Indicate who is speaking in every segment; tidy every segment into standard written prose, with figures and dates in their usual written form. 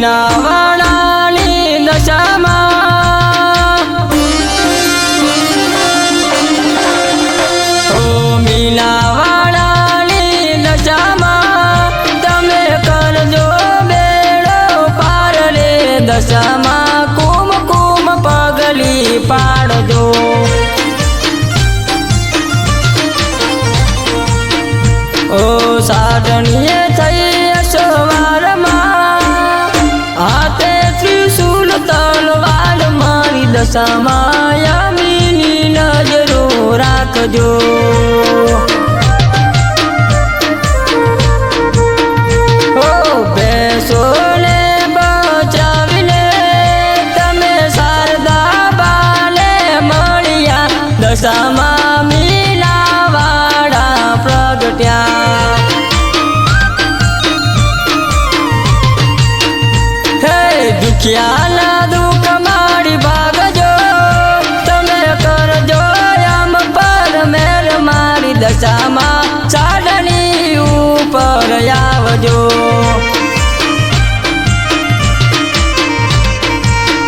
Speaker 1: મીનાવાળાની દશામાં ઓ મીનાવાળાની દશામાં તમે કરજો બેડો પાર રે દશામાં કુમકુમ પગલી પાડજો ઓ સાધણીએ થઈ સવારમાં હાથે ત્રિશુલ તલવાર મારી દશામાં યમીની નજરો રાખજો ઓ બેસોને બચાવીને તમે શારદા બાને મળ્યા દશામાં મીનાવાળા પ્રગટ્યા દુખિયાના દુઃખ મારી ભાગજો તમે કરજો આમ પર મેર મારી દશામાં ચાંદની ઉપર આવજો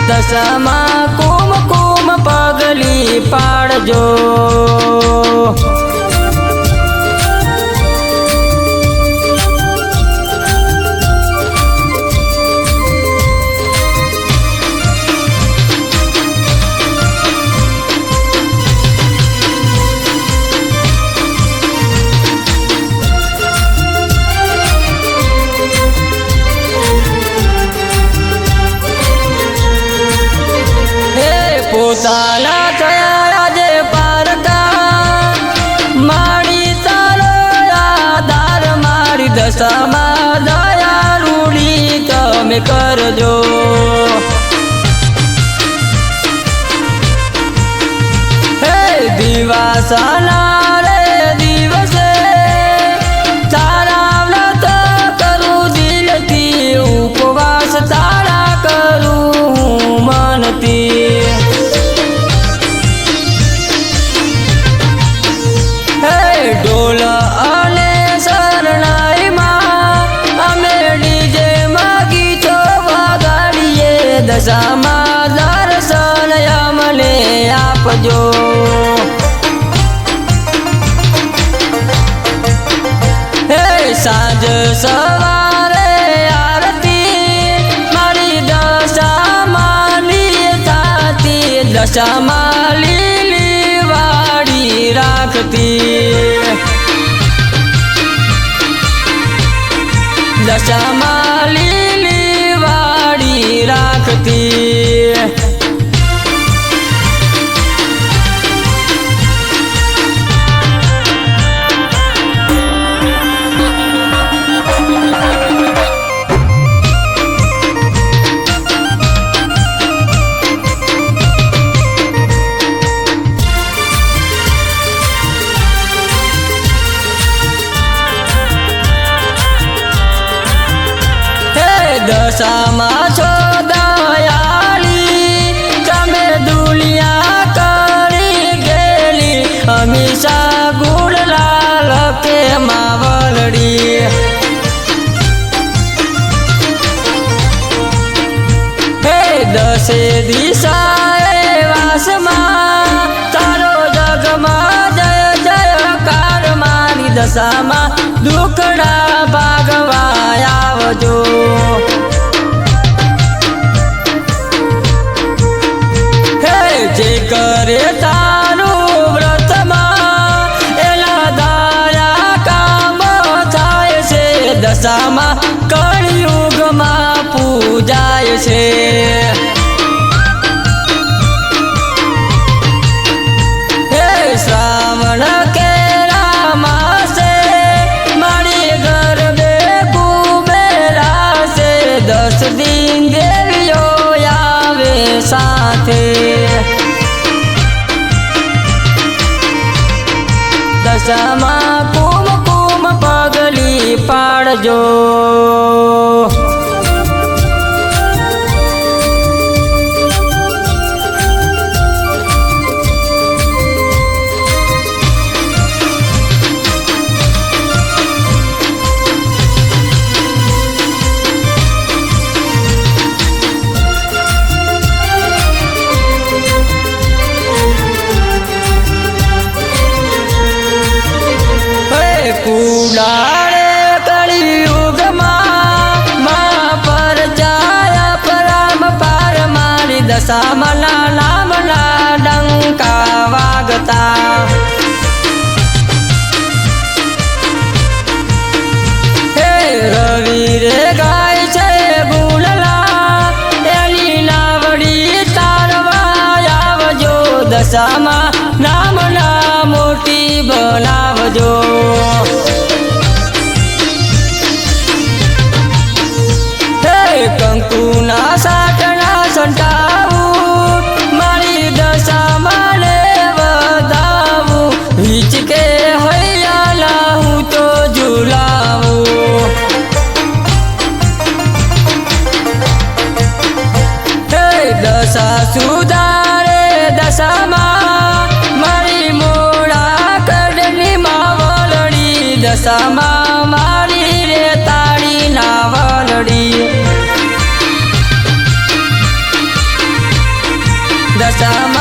Speaker 1: દશામાં કુમકુમ પગલી પાડજો પોતાના થયા આજે પારકા મારી તારો આધાર મારી દશામાં દયા રૂડી તમે કરજો હે દિવાસાના રે દિવસે તારા વ્રત કરું દિલથી ઉપવાસ તારા કરું હું મનથી ઢોલ અને શરણાઈમાં અમે ડીજે માં ગીતો વગાડીએ દશામાં દર્શન અમને આપજો હે સાંજ સવારે આરતી મારી દશામાં થતી દશામાં લીલી વાડી રાખતી દશામાં લીલી વાડી રાખતી દશામાં છો દયાળી તમે દુલિયા કરી ગેલી હંમેશા ગુણલાલ કે માવલડી હે દસે દિશાએ વાસમાં તારો જગમાં જય જયકાર મારી દશામાં દુખડા ભાગવા આવજો જે કરે તારું વ્રતમાં એના દાયા કામ થાય છે દશામાં કળિયુગમાં પૂજાય છે હે શ્રાવણ કેરા માસે મારી ગરબે કુબેરા છે 10 દિન દેવીઓ આવે સાથે દશામાં કુમકુમ પગલી પાડજો દશામાના નામના ડંકા વાગતા હે રવિ રે ગાય છે ગુણલા એની નાવડી તારવા આવજો દશામા નામના મોટી બનાવજો કંકુના સાટના સંટાવું મારી દશામાને વધાવું હિચકે હૈયાલા હું તો ઝુલાવું હે દશા સુધારે દશામાં મારી મોડા કડની માવલડી દશામાં મારી રે તાળી ના વલડી દશામાં